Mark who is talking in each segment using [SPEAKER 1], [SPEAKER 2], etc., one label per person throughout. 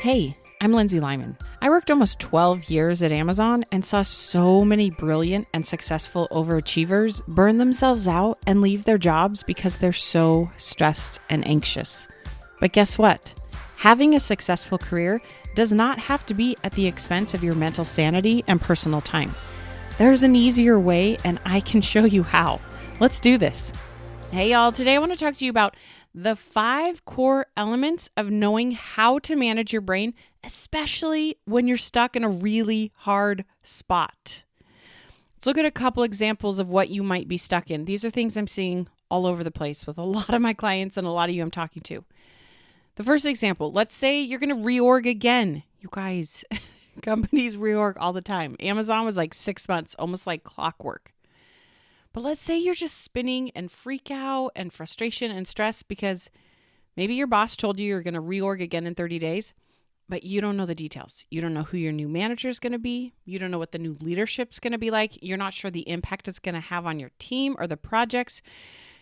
[SPEAKER 1] Hey, I'm Lindsay Lyman. I worked almost 12 years at Amazon and saw so many brilliant and successful overachievers burn themselves out and leave their jobs because they're so stressed and anxious. But guess what? Having a successful career does not have to be at the expense of your mental sanity and personal time. There's an easier way, and I can show you how. Let's do this. Hey, y'all. Today I want to talk to you about the 5 core elements of knowing how to manage your brain, especially when you're stuck in a really hard spot. Let's look at a couple examples of what you might be stuck in. These are things I'm seeing all over the place with a lot of my clients and a lot of you I'm talking to. The first example, let's say you're going to reorg again. You guys, companies reorg all the time. Amazon was like 6 months, almost like clockwork. But let's say you're just spinning and freak out and frustration and stress because maybe your boss told you you're going to reorg again in 30 days, but you don't know the details. You don't know who your new manager is going to be. You don't know what the new leadership's going to be like. You're not sure the impact it's going to have on your team or the projects.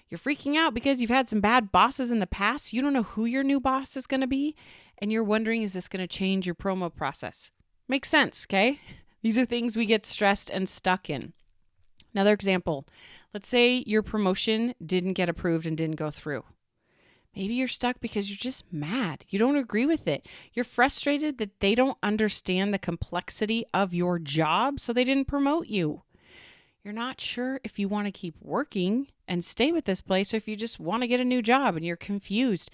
[SPEAKER 1] You're freaking out because you've had some bad bosses in the past. You don't know who your new boss is going to be. And you're wondering, is this going to change your promo process? Makes sense, okay? These are things we get stressed and stuck in. Another example, let's say your promotion didn't get approved and didn't go through. Maybe you're stuck because you're just mad. You don't agree with it. You're frustrated that they don't understand the complexity of your job, so they didn't promote you. You're not sure if you want to keep working and stay with this place or if you just want to get a new job and you're confused.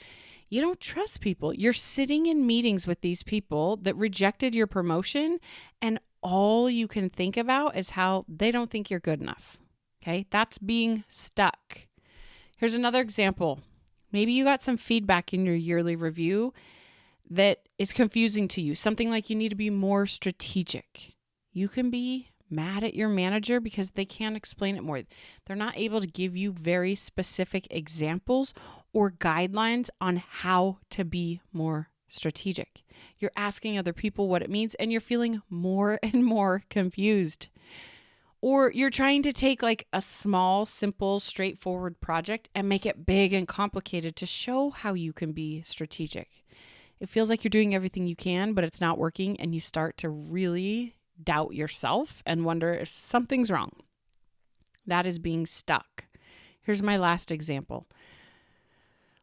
[SPEAKER 1] You don't trust people. You're sitting in meetings with these people that rejected your promotion, and all you can think about is how they don't think you're good enough. Okay, that's being stuck. Here's another example. Maybe you got some feedback in your yearly review that is confusing to you. Something like you need to be more strategic. You can be mad at your manager because they can't explain it more. They're not able to give you very specific examples or guidelines on how to be more strategic. You're asking other people what it means and you're feeling more and more confused. Or you're trying to take like a small, simple, straightforward project and make it big and complicated to show how you can be strategic. It feels like you're doing everything you can, but it's not working, and you start to really doubt yourself and wonder if something's wrong. That is being stuck. Here's my last example.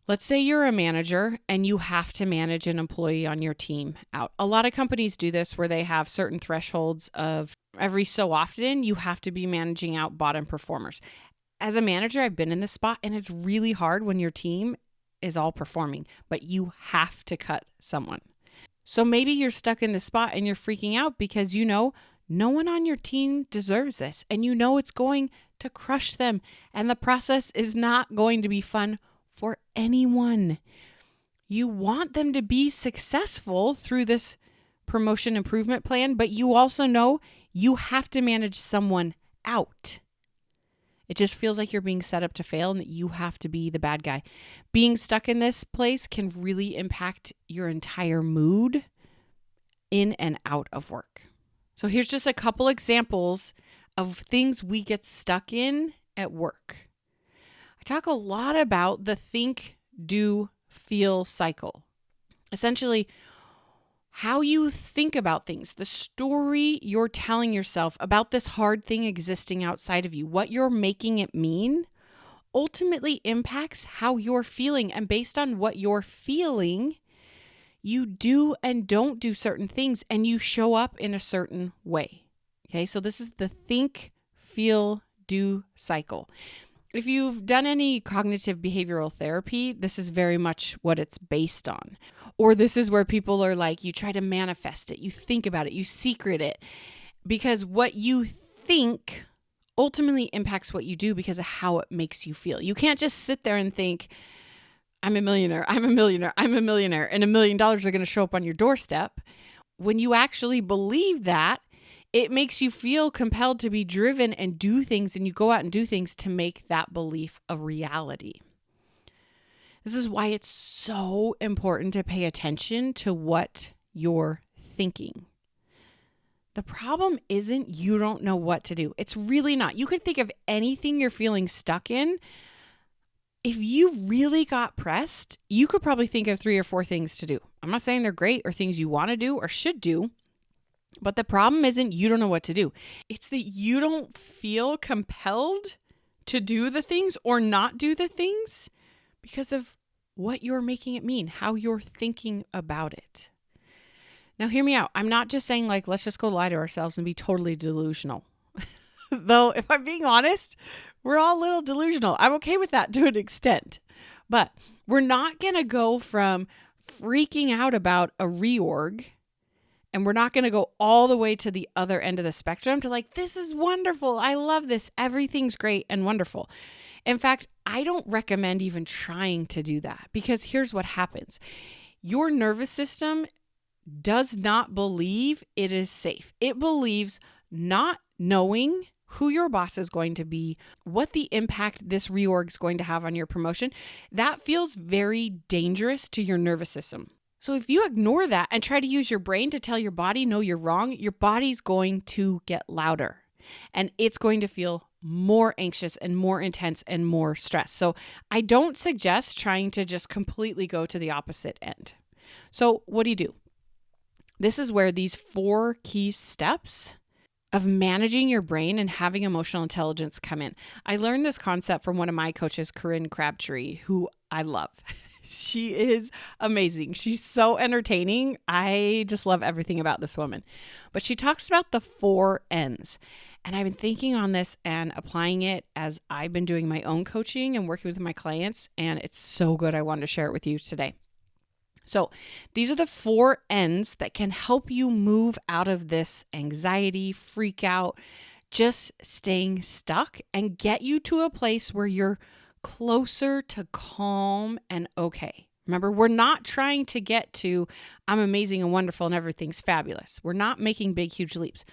[SPEAKER 1] Let's say you're a manager and you have to manage an employee on your team out. A lot of companies do this where they have certain thresholds of every so often you have to be managing out bottom performers. As a manager, I've been in this spot, and it's really hard when your team is all performing, but you have to cut someone. So maybe you're stuck in this spot and you're freaking out because you know no one on your team deserves this, and you know it's going to crush them, and the process is not going to be fun for anyone. You want them to be successful through this promotion improvement plan, but you also know you have to manage someone out. It just feels like you're being set up to fail and that you have to be the bad guy. Being stuck in this place can really impact your entire mood in and out of work. So here's just a couple examples of things we get stuck in at work. I talk a lot about the think, do, feel cycle. Essentially, how you think about things, the story you're telling yourself about this hard thing existing outside of you, what you're making it mean, ultimately impacts how you're feeling. And based on what you're feeling, you do and don't do certain things, and you show up in a certain way. Okay, so this is the think, feel, do cycle. If you've done any cognitive behavioral therapy, this is very much what it's based on. Or this is where people are like, you try to manifest it, you think about it, you secret it, because what you think ultimately impacts what you do because of how it makes you feel. You can't just sit there and think, I'm a millionaire, I'm a millionaire, I'm a millionaire, and $1 million are going to show up on your doorstep. When you actually believe that, it makes you feel compelled to be driven and do things, and you go out and do things to make that belief a reality. This is why it's so important to pay attention to what you're thinking. The problem isn't you don't know what to do. It's really not. You could think of anything you're feeling stuck in If you really got pressed, you could probably think of 3 or 4 things to do. I'm not saying they're great or things you want to do or should do, but the problem isn't you don't know what to do. It's that you don't feel compelled to do the things or not do the things because of what you're making it mean, how you're thinking about it. Now, hear me out. I'm not just saying let's just go lie to ourselves and be totally delusional. Though, if I'm being honest, we're all a little delusional. I'm okay with that to an extent. But we're not going to go from freaking out about a reorg, and we're not going to go all the way to the other end of the spectrum to this is wonderful. I love this. Everything's great and wonderful. In fact, I don't recommend even trying to do that because here's what happens. Your nervous system does not believe it is safe. It believes not knowing who your boss is going to be, what the impact this reorg is going to have on your promotion. That feels very dangerous to your nervous system. So if you ignore that and try to use your brain to tell your body, no, you're wrong, your body's going to get louder and it's going to feel more anxious and more intense and more stressed. So I don't suggest trying to just completely go to the opposite end. So what do? This is where these 4 key steps of managing your brain and having emotional intelligence come in. I learned this concept from one of my coaches, Corinne Crabtree, who I love. She is amazing. She's so entertaining. I just love everything about this woman. But she talks about the 4 N's. And I've been thinking on this and applying it as I've been doing my own coaching and working with my clients. And it's so good. I wanted to share it with you today. So these are the 4 N's that can help you move out of this anxiety, freak out, just staying stuck and get you to a place where you're closer to calm and okay. Remember, we're not trying to get to I'm amazing and wonderful and everything's fabulous. We're not making big, huge leaps.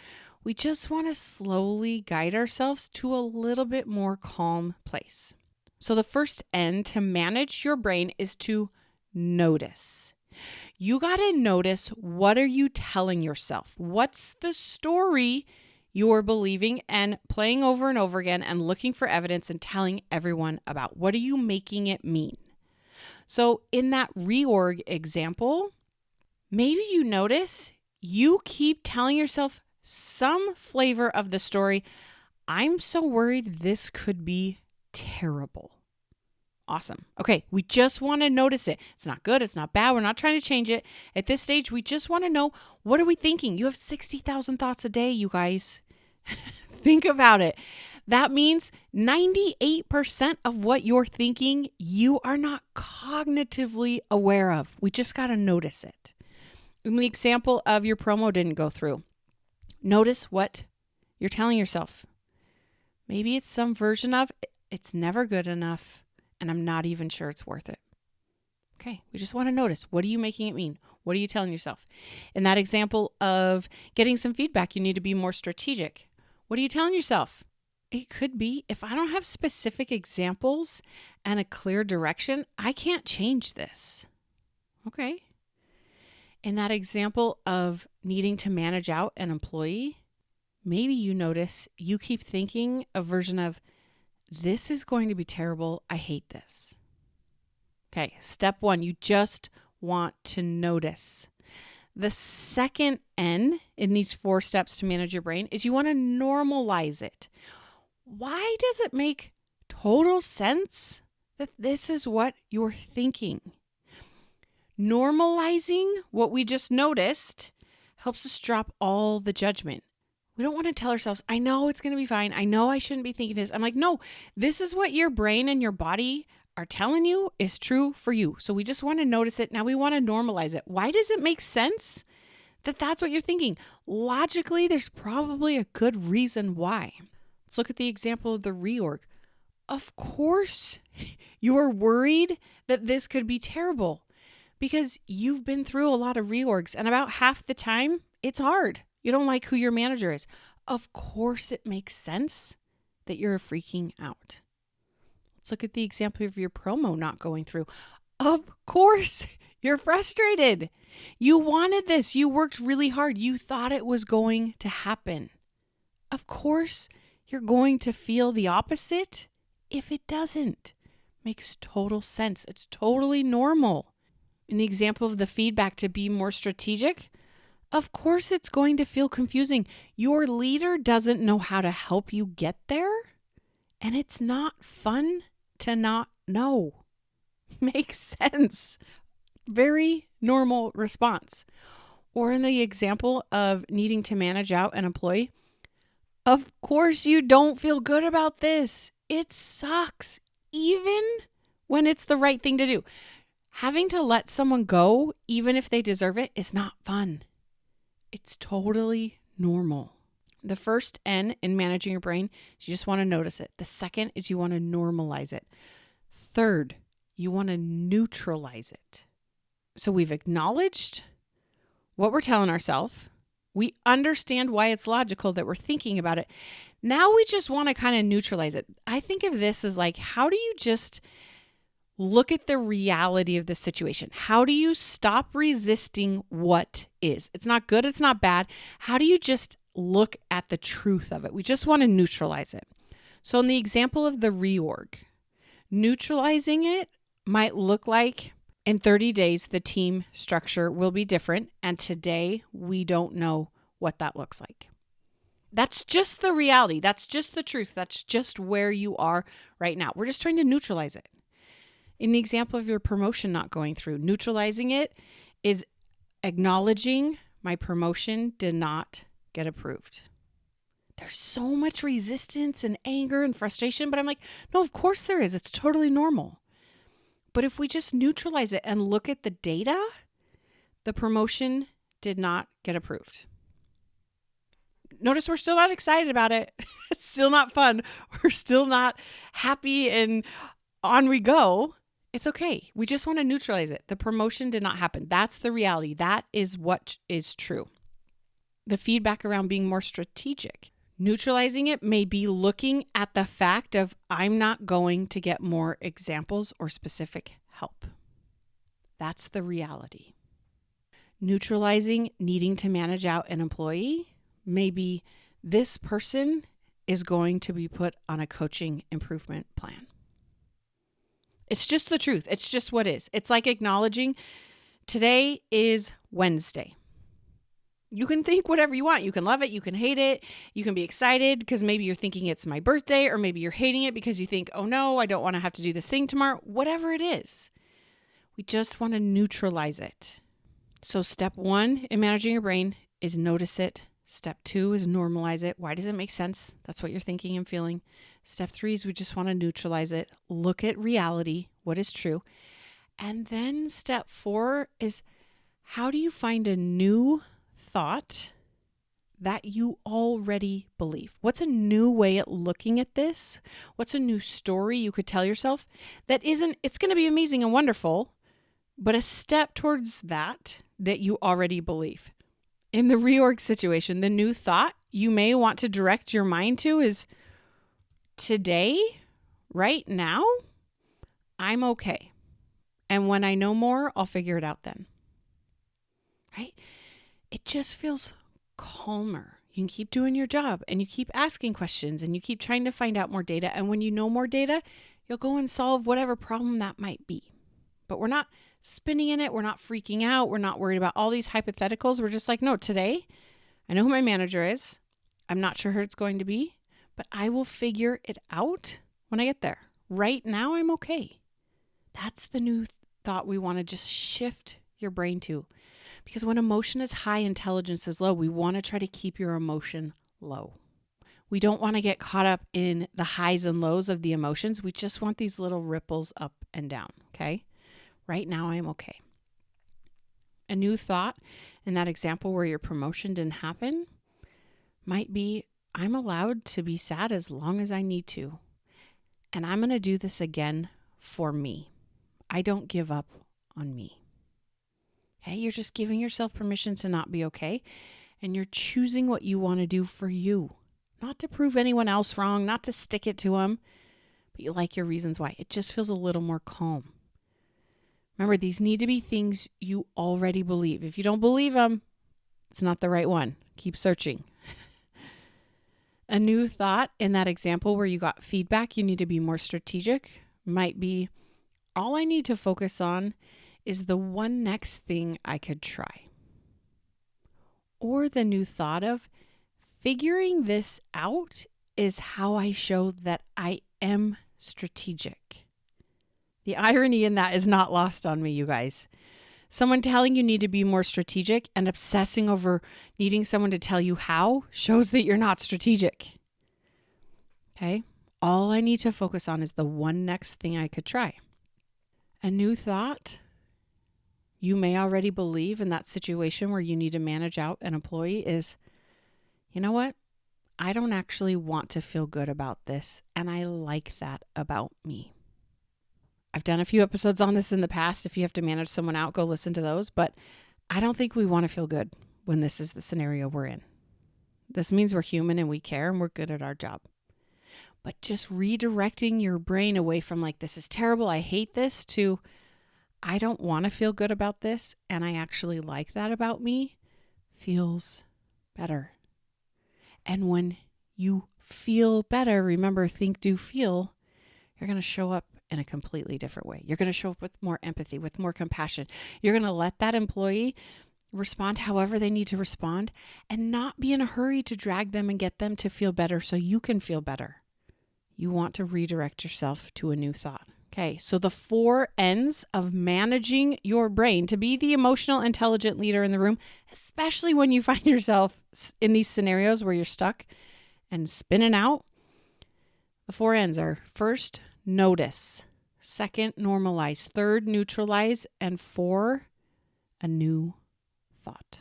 [SPEAKER 1] We just want to slowly guide ourselves to a little bit more calm place. So the first N to manage your brain is to notice. You got to notice, what are you telling yourself? What's the story you're believing and playing over and over again and looking for evidence and telling everyone about? What are you making it mean? So in that reorg example, maybe you notice you keep telling yourself some flavor of the story. I'm so worried this could be terrible. Awesome. Okay, we just want to notice it. It's not good. It's not bad. We're not trying to change it. At this stage, we just want to know, what are we thinking? You have 60,000 thoughts a day, you guys. Think about it. That means 98% of what you're thinking, you are not cognitively aware of. We just got to notice it. In the example of your promo didn't go through, notice what you're telling yourself. Maybe it's some version of, it's never good enough, and I'm not even sure it's worth it. Okay, we just want to notice. What are you making it mean? What are you telling yourself? In that example of getting some feedback, you need to be more strategic. What are you telling yourself? It could be, if I don't have specific examples and a clear direction, I can't change this. Okay. In that example of needing to manage out an employee, maybe you notice you keep thinking a version of, this is going to be terrible. I hate this. Okay, step 1, you just want to notice. The second N in these 4 steps to manage your brain is you want to normalize it. Why does it make total sense that this is what you're thinking? Normalizing what we just noticed helps us drop all the judgment. We don't want to tell ourselves, I know it's going to be fine. I know I shouldn't be thinking this. I'm like, no, this is what your brain and your body are telling you is true for you. So we just want to notice it. Now we want to normalize it. Why does it make sense that that's what you're thinking? Logically, there's probably a good reason why. Let's look at the example of the reorg. Of course, you're worried that this could be terrible because you've been through a lot of reorgs, and about half the time, it's hard. You don't like who your manager is. Of course, it makes sense that you're freaking out. Let's look at the example of your promo not going through. Of course, you're frustrated. You wanted this. You worked really hard. You thought it was going to happen. Of course, you're going to feel the opposite if it doesn't. Makes total sense. It's totally normal. In the example of the feedback to be more strategic, of course it's going to feel confusing. Your leader doesn't know how to help you get there, and it's not fun to not know. Makes sense. Very normal response. Or in the example of needing to manage out an employee, of course you don't feel good about this. It sucks, even when it's the right thing to do. Having to let someone go, even if they deserve it, is not fun. It's totally normal. The first N in managing your brain is you just want to notice it. The second is you want to normalize it. Third, you want to neutralize it. So we've acknowledged what we're telling ourselves. We understand why it's logical that we're thinking about it. Now we just want to kind of neutralize it. I think of this as like, how do you just look at the reality of the situation? How do you stop resisting what is? It's not good, it's not bad. How do you just look at the truth of it? We just want to neutralize it. So in the example of the reorg, neutralizing it might look like in 30 days, the team structure will be different. And today we don't know what that looks like. That's just the reality. That's just the truth. That's just where you are right now. We're just trying to neutralize it. In the example of your promotion not going through, neutralizing it is acknowledging my promotion did not get approved. There's so much resistance and anger and frustration, but I'm like, no, of course there is. It's totally normal. But if we just neutralize it and look at the data, the promotion did not get approved. Notice we're still not excited about it. It's still not fun. We're still not happy and on we go. It's okay. We just want to neutralize it. The promotion did not happen. That's the reality. That is what is true. The feedback around being more strategic. Neutralizing it may be looking at the fact of I'm not going to get more examples or specific help. That's the reality. Neutralizing needing to manage out an employee may be this person is going to be put on a coaching improvement plan. It's just the truth. It's just what is. It's like acknowledging today is Wednesday. You can think whatever you want. You can love it. You can hate it. You can be excited because maybe you're thinking it's my birthday, or maybe you're hating it because you think, oh no, I don't want to have to do this thing tomorrow. Whatever it is, we just want to neutralize it. So step 1 in managing your brain is notice it. Step 2 is normalize it. Why does it make sense? That's what you're thinking and feeling. Step 3 is we just want to neutralize it. Look at reality, what is true. And then step 4 is how do you find a new thought that you already believe? What's a new way at looking at this? What's a new story you could tell yourself that isn't, it's going to be amazing and wonderful, but a step towards that you already believe. In the reorg situation, the new thought you may want to direct your mind to is today, right now, I'm okay. And when I know more, I'll figure it out then. Right? It just feels calmer. You can keep doing your job and you keep asking questions and you keep trying to find out more data. And when you know more data, you'll go and solve whatever problem that might be. But we're not spinning in it. We're not freaking out. We're not worried about all these hypotheticals. We're just like, no, today, I know who my manager is. I'm not sure who it's going to be, but I will figure it out when I get there. Right now, I'm okay. That's the new thought we want to just shift your brain to. Because when emotion is high, intelligence is low. We want to try to keep your emotion low. We don't want to get caught up in the highs and lows of the emotions. We just want these little ripples up and down, okay? Right now, I'm okay. A new thought in that example where your promotion didn't happen might be, I'm allowed to be sad as long as I need to. And I'm going to do this again for me. I don't give up on me. Hey, you're just giving yourself permission to not be okay. And you're choosing what you want to do for you. Not to prove anyone else wrong, not to stick it to them, but you like your reasons why. It just feels a little more calm. Remember, these need to be things you already believe. If you don't believe them, it's not the right one. Keep searching. A new thought in that example where you got feedback, you need to be more strategic, might be, all I need to focus on is the one next thing I could try. Or the new thought of, figuring this out is how I show that I am strategic. The irony in that is not lost on me, you guys. Someone telling you need to be more strategic and obsessing over needing someone to tell you how shows that you're not strategic. Okay? All I need to focus on is the one next thing I could try. A new thought. You may already believe in that situation where you need to manage out an employee is, you know what? I don't actually want to feel good about this, and I like that about me. I've done a few episodes on this in the past. If you have to manage someone out, go listen to those. But I don't think we want to feel good when this is the scenario we're in. This means we're human and we care and we're good at our job. But just redirecting your brain away from like, this is terrible, I hate this, to I don't want to feel good about this and I actually like that about me, feels better. And when you feel better, remember, think, do, feel, you're going to show up in a completely different way. You're going to show up with more empathy, with more compassion. You're going to let that employee respond however they need to respond and not be in a hurry to drag them and get them to feel better so you can feel better. You want to redirect yourself to a new thought. Okay, so the 4 N's of managing your brain to be the emotional, intelligent leader in the room, especially when you find yourself in these scenarios where you're stuck and spinning out. The 4 N's are: first, notice; second, normalize; third, neutralize; and 4, a new thought.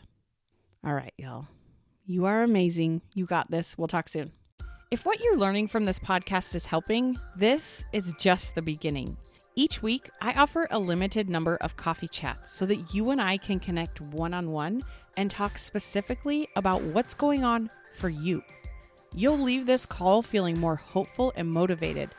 [SPEAKER 1] All right, y'all. You are amazing. You got this. We'll talk soon. If what you're learning from this podcast is helping, this is just the beginning. Each week, I offer a limited number of coffee chats so that you and I can connect one-on-one and talk specifically about what's going on for you. You'll leave this call feeling more hopeful and motivated,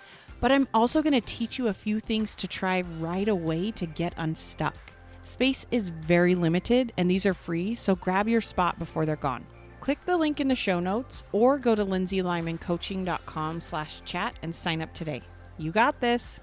[SPEAKER 1] but I'm also going to teach you a few things to try right away to get unstuck. Space is very limited and these are free, so grab your spot before they're gone. Click the link in the show notes or go to lindsaylymancoaching.com/chat and sign up today. You got this.